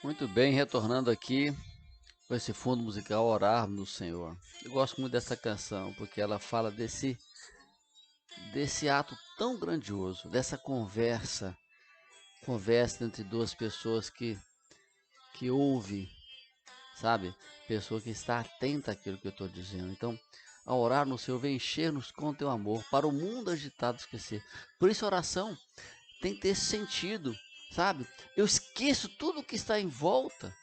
Muito bem, retornando aqui com esse fundo musical Orar no Senhor. Eu gosto muito dessa canção porque ela fala desse ato tão grandioso, dessa conversa entre duas pessoas que ouve, sabe? Pessoa que está atenta àquilo que eu estou dizendo. Então, a orar no Senhor vem encher-nos com teu amor para o mundo agitado esquecer. Por isso a oração tem que ter esse sentido, sabe? Eu esqueço tudo que está em volta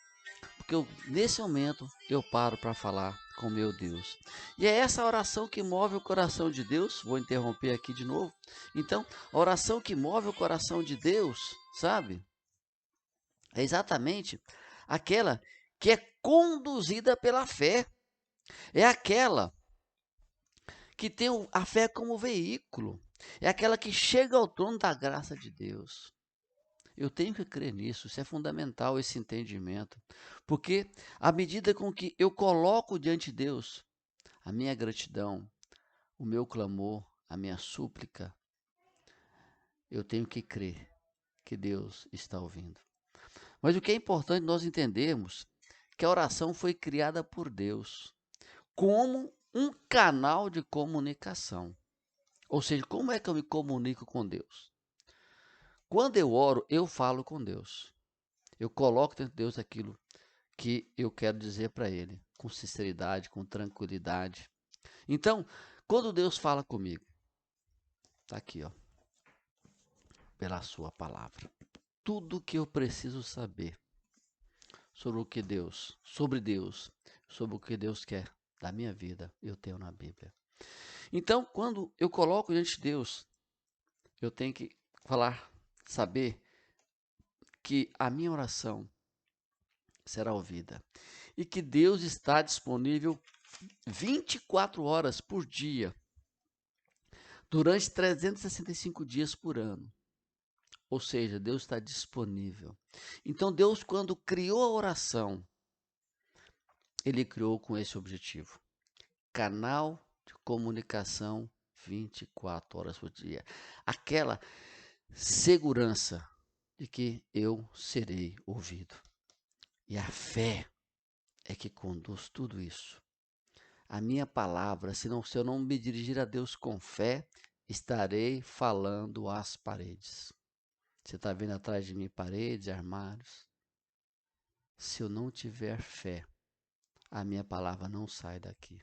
porque nesse momento eu paro para falar com meu Deus. E é essa oração que move o coração de Deus. Vou interromper aqui de novo. Então, a oração que move o coração de Deus, sabe? É exatamente aquela que é conduzida pela fé. É aquela que tem a fé como veículo. É aquela que chega ao trono da graça de Deus. Eu tenho que crer nisso, isso é fundamental, esse entendimento. Porque à medida com que eu coloco diante de Deus a minha gratidão, o meu clamor, a minha súplica, eu tenho que crer que Deus está ouvindo. Mas o que é importante nós entendermos que a oração foi criada por Deus como um canal de comunicação. Ou seja, como é que eu me comunico com Deus? Quando eu oro, eu falo com Deus. Eu coloco dentro de Deus aquilo que eu quero dizer para ele, com sinceridade, com tranquilidade. Então, quando Deus fala comigo, está aqui, ó, pela sua palavra. Tudo que eu preciso saber sobre Deus, sobre o que Deus quer da minha vida, eu tenho na Bíblia. Então, quando eu coloco diante de Deus, eu tenho que saber que a minha oração será ouvida e que Deus está disponível 24 horas por dia durante 365 dias por ano. Ou seja, Deus está disponível. Então, Deus, quando criou a oração, ele criou com esse objetivo: canal de comunicação 24 horas por dia. Aquela segurança de que eu serei ouvido. E a fé é que conduz tudo isso. A minha palavra, se eu não me dirigir a Deus com fé, estarei falando às paredes. Você está vendo atrás de mim paredes, armários? Se eu não tiver fé, a minha palavra não sai daqui.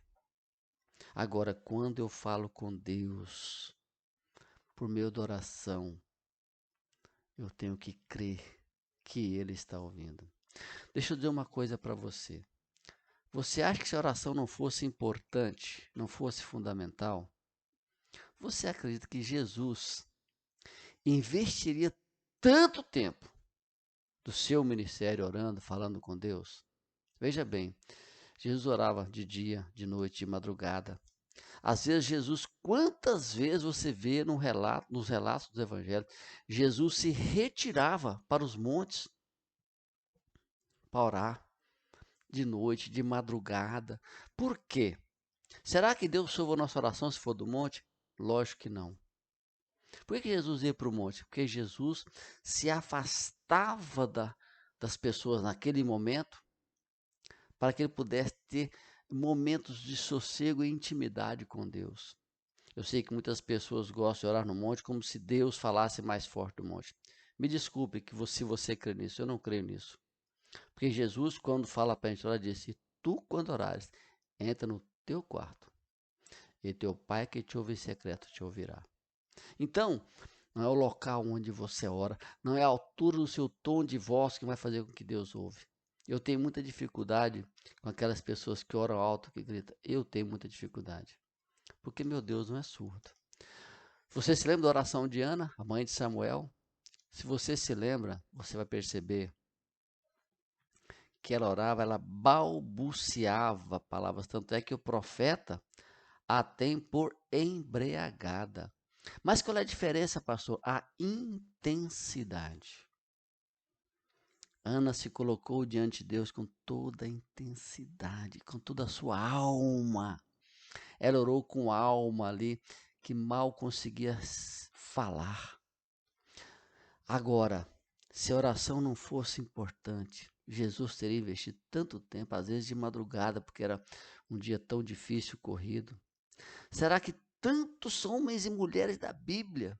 Agora, quando eu falo com Deus, por meio da oração, eu tenho que crer que Ele está ouvindo. Deixa eu dizer uma coisa para você. Você acha que se a oração não fosse importante, não fosse fundamental, você acredita que Jesus investiria tanto tempo do seu ministério orando, falando com Deus? Veja bem, Jesus orava de dia, de noite, de madrugada. Às vezes, Jesus, quantas vezes você vê nos relatos dos evangelhos, Jesus se retirava para os montes para orar, de noite, de madrugada. Por quê? Será que Deus ouve a nossa oração se for do monte? Lógico que não. Por que Jesus ia para o monte? Porque Jesus se afastava das pessoas naquele momento para que ele pudesse ter momentos de sossego e intimidade com Deus. Eu sei que muitas pessoas gostam de orar no monte como se Deus falasse mais forte do monte. Me desculpe que se você crê nisso, eu não creio nisso. Porque Jesus, quando fala para a gente orar, disse: Tu, quando orares, entra no teu quarto, e teu pai que te ouve em secreto te ouvirá. Então, não é o local onde você ora, não é a altura do seu tom de voz que vai fazer com que Deus ouve. Eu tenho muita dificuldade com aquelas pessoas que oram alto, que gritam. Eu tenho muita dificuldade, porque meu Deus não é surdo. Você se lembra da oração de Ana, a mãe de Samuel? Se você se lembra, você vai perceber que ela orava, ela balbuciava palavras, tanto é que o profeta a tem por embriagada. Mas qual é a diferença, pastor? A intensidade. Ana se colocou diante de Deus com toda a intensidade, com toda a sua alma. Ela orou com alma ali, que mal conseguia falar. Agora, Se a oração não fosse importante, Jesus teria investido tanto tempo, às vezes de madrugada, porque era um dia tão difícil, corrido. Será que tantos homens e mulheres da Bíblia,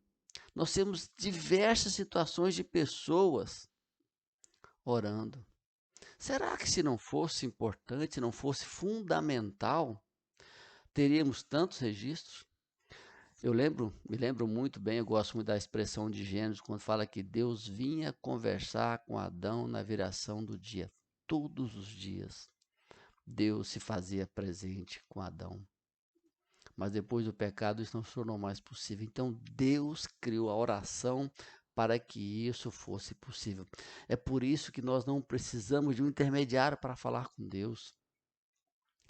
nós temos diversas situações de pessoas orando? Será que se não fosse importante, não fosse fundamental, teríamos tantos registros? Me lembro muito bem, eu gosto muito da expressão de Gênesis, quando fala que Deus vinha conversar com Adão na viração do dia. Todos os dias, Deus se fazia presente com Adão. Mas depois do pecado, isso não se tornou mais possível. Então, Deus criou a oração para que isso fosse possível. É por isso que nós não precisamos de um intermediário para falar com Deus.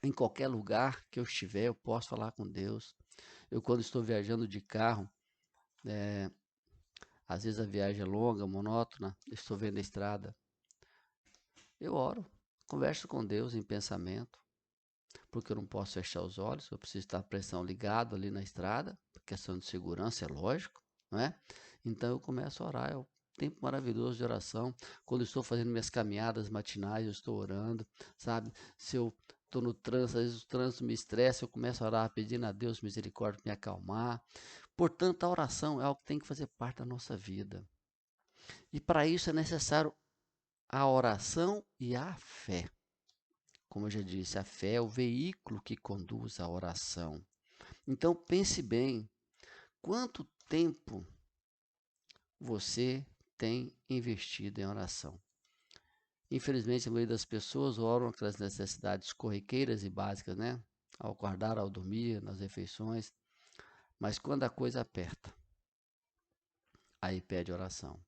Em qualquer lugar que eu estiver, eu posso falar com Deus. Eu, quando estou viajando de carro, às vezes a viagem é longa, monótona, estou vendo a estrada. Eu oro, converso com Deus em pensamento, porque eu não posso fechar os olhos, eu preciso estar a pressão ligado ali na estrada, por questão de segurança, é lógico, não é? Então eu começo a orar, é um tempo maravilhoso de oração. Quando eu estou fazendo minhas caminhadas matinais, eu estou orando, sabe? Se eu estou no trânsito, às vezes o trânsito me estressa, eu começo a orar pedindo a Deus misericórdia para me acalmar. Portanto, a oração é algo que tem que fazer parte da nossa vida. E para isso é necessário a oração e a fé. Como eu já disse, a fé é o veículo que conduz à oração. Então pense bem, quanto tempo você tem investido em oração? Infelizmente, a maioria das pessoas oram aquelas necessidades corriqueiras e básicas, né? Ao acordar, ao dormir, nas refeições. Mas quando a coisa aperta, aí pede oração,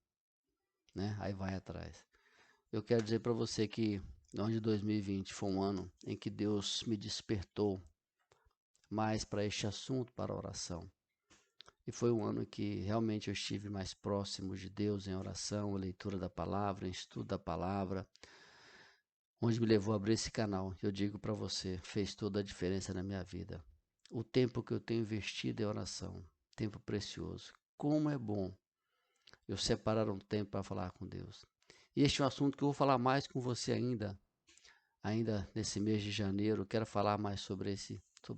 né? Aí vai atrás. Eu quero dizer para você que o ano de 2020 foi um ano em que Deus me despertou mais para este assunto, para a oração. E foi um ano que realmente eu estive mais próximo de Deus em oração, leitura da palavra, em estudo da palavra, onde me levou a abrir esse canal. Eu digo para você, fez toda a diferença na minha vida. O tempo que eu tenho investido em oração, tempo precioso. Como é bom eu separar um tempo para falar com Deus. E este é um assunto que eu vou falar mais com você ainda nesse mês de janeiro. Quero falar mais sobre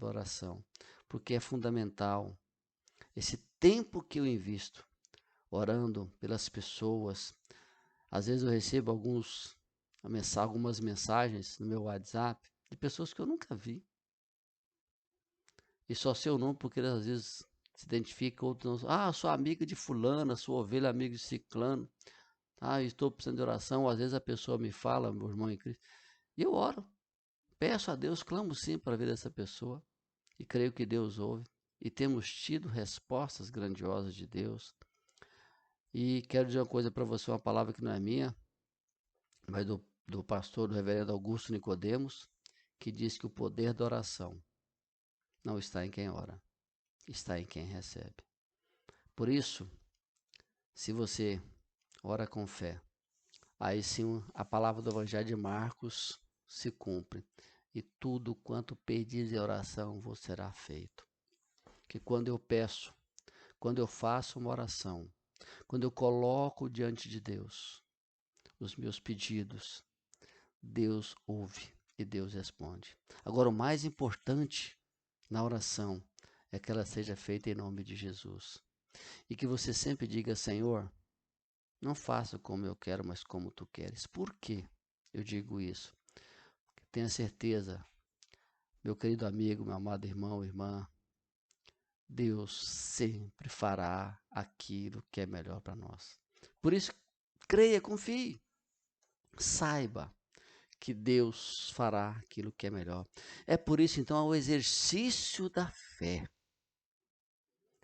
oração, porque é fundamental esse tempo que eu invisto orando pelas pessoas. Às vezes eu recebo algumas mensagens no meu WhatsApp de pessoas que eu nunca vi. E só sei o nome porque às vezes se identifica, outros não. Ah, sou amiga de fulana, sou ovelha amiga de ciclano. Ah, estou precisando de oração. Ou às vezes a pessoa me fala, meu irmão em Cristo, e eu oro. Peço a Deus, clamo sim para a vida dessa pessoa. E creio que Deus ouve. E temos tido respostas grandiosas de Deus. E quero dizer uma coisa para você, uma palavra que não é minha, mas do pastor, do reverendo Augusto Nicodemos, que diz que o poder da oração não está em quem ora, está em quem recebe. Por isso, se você ora com fé, aí sim a palavra do Evangelho de Marcos se cumpre. E tudo quanto pedis em oração vos será feito. Que quando eu peço, quando eu faço uma oração, quando eu coloco diante de Deus os meus pedidos, Deus ouve e Deus responde. Agora, o mais importante na oração é que ela seja feita em nome de Jesus. E que você sempre diga, Senhor, não faça como eu quero, mas como tu queres. Por quê eu digo isso? Tenha certeza, meu querido amigo, meu amado irmão, irmã, Deus sempre fará aquilo que é melhor para nós. Por isso, creia, confie, saiba que Deus fará aquilo que é melhor. É por isso, então, o exercício da fé.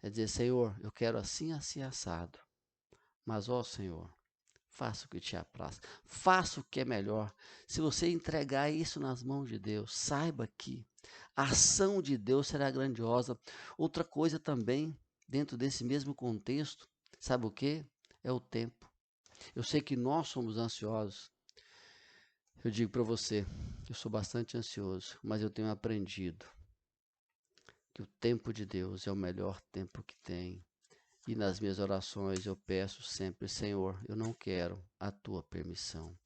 É dizer, Senhor, eu quero assim, assim, assado. Mas, ó Senhor, faça o que te apraz. Faça o que é melhor. Se você entregar isso nas mãos de Deus, saiba que a ação de Deus será grandiosa. Outra coisa também, dentro desse mesmo contexto, sabe o que? É o tempo. Eu sei que nós somos ansiosos. Eu digo para você, eu sou bastante ansioso, mas eu tenho aprendido que o tempo de Deus é o melhor tempo que tem. E nas minhas orações eu peço sempre, Senhor, eu não quero a tua permissão,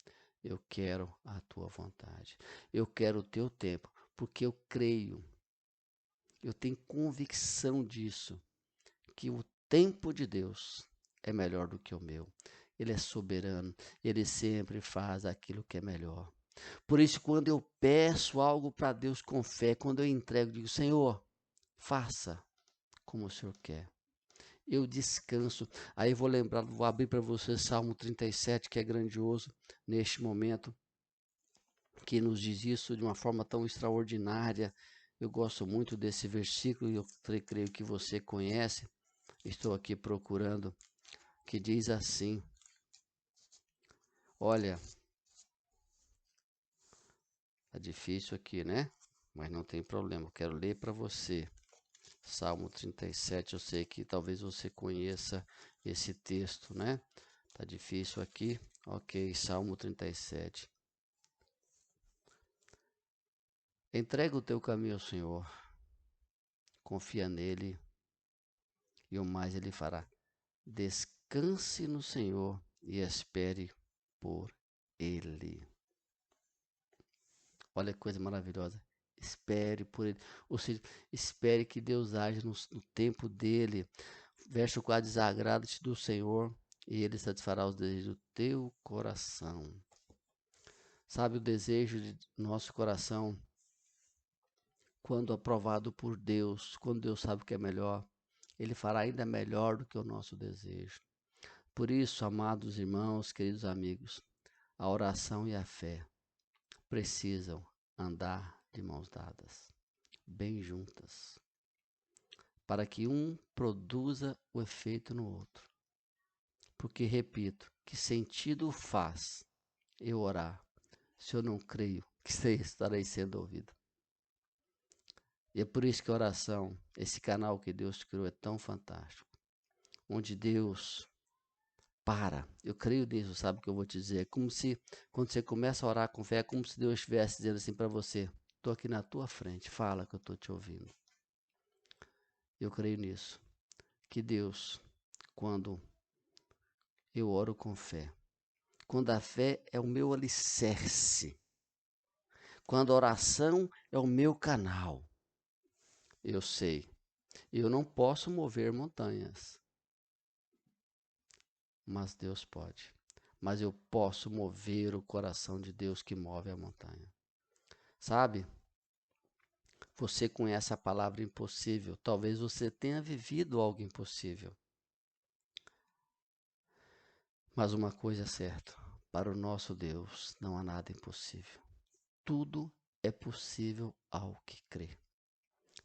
eu quero a tua vontade. Eu quero o teu tempo, porque eu creio, eu tenho convicção disso, que o tempo de Deus é melhor do que o meu. Ele é soberano, ele sempre faz aquilo que é melhor. Por isso, quando eu peço algo para Deus com fé, quando eu entrego, digo, Senhor, faça como o Senhor quer. Eu descanso. Aí vou lembrar, vou abrir para você Salmo 37, que é grandioso neste momento, que nos diz isso de uma forma tão extraordinária. Eu gosto muito desse versículo e eu creio que você conhece. Estou aqui procurando, que diz assim: olha, tá difícil aqui, né? Mas não tem problema, eu quero ler para você. Salmo 37, eu sei que talvez você conheça esse texto, né? Tá difícil aqui. Ok, Salmo 37. Entrega o teu caminho ao Senhor, confia nele e o mais ele fará. Descanse no Senhor e espere por ele. Olha que coisa maravilhosa. Espere por ele. Ou seja, espere que Deus age no tempo dele. Verso 4 diz: agrada-te do Senhor e ele satisfará os desejos do teu coração. Sabe o desejo de nosso coração, quando aprovado por Deus, quando Deus sabe o que é melhor, ele fará ainda melhor do que o nosso desejo. Por isso, amados irmãos, queridos amigos, a oração e a fé precisam andar de mãos dadas, bem juntas, para que um produza o efeito no outro. Porque, repito, que sentido faz eu orar se eu não creio que estarei sendo ouvido? E é por isso que a oração, esse canal que Deus criou, é tão fantástico. Onde Deus eu creio nisso, sabe o que eu vou te dizer? É como se, quando você começa a orar com fé, é como se Deus estivesse dizendo assim para você: estou aqui na tua frente, fala que eu estou te ouvindo. Eu creio nisso. Que Deus, quando eu oro com fé, quando a fé é o meu alicerce, quando a oração é o meu canal, eu sei, eu não posso mover montanhas, mas Deus pode. Mas eu posso mover o coração de Deus que move a montanha. Sabe? Você conhece a palavra impossível. Talvez você tenha vivido algo impossível. Mas uma coisa é certa: para o nosso Deus não há nada impossível. Tudo é possível ao que crê.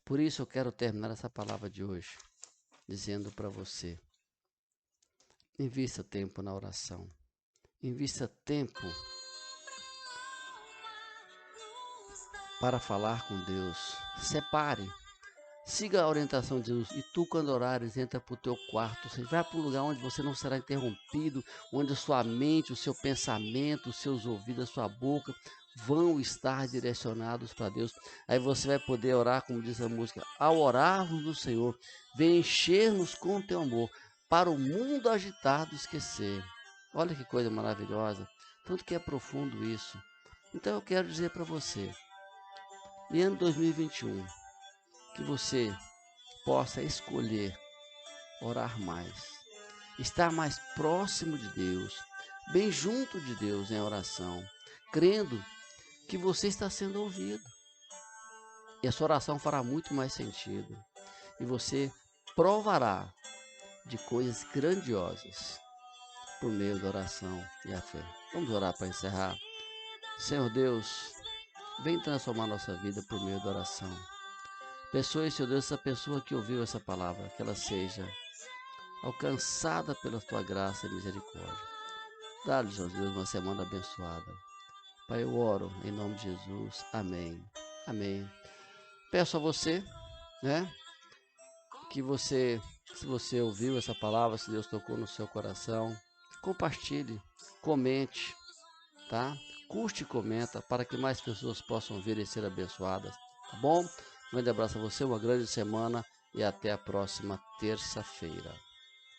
Por isso eu quero terminar essa palavra de hoje dizendo para você: invista tempo na oração. Invista tempo para falar com Deus. Separe. Siga a orientação de Deus. E tu, quando orares, entra para o teu quarto. Você vai para um lugar onde você não será interrompido, onde a sua mente, o seu pensamento, os seus ouvidos, a sua boca vão estar direcionados para Deus. Aí você vai poder orar, como diz a música: ao orarmos no Senhor, vem encher-nos com teu amor, para o mundo agitado esquecer. Olha que coisa maravilhosa. Tanto que é profundo isso. Então eu quero dizer para você, em ano 2021, que você possa escolher orar mais, estar mais próximo de Deus, bem junto de Deus em oração, crendo que você está sendo ouvido. E a sua oração fará muito mais sentido. E você provará de coisas grandiosas por meio da oração e a fé. Vamos orar para encerrar. Senhor Deus, vem transformar nossa vida por meio da oração. Abençoe, Senhor Deus, essa pessoa que ouviu essa palavra, que ela seja alcançada pela tua graça e misericórdia. Dá-lhe, Senhor Deus, uma semana abençoada. Pai, eu oro em nome de Jesus. Amém. Amém. Peço a você, né, que você, se você ouviu essa palavra, se Deus tocou no seu coração, compartilhe, comente, tá? Curte e comenta para que mais pessoas possam ver e ser abençoadas, tá bom? Um grande abraço a você, uma grande semana e até a próxima terça-feira.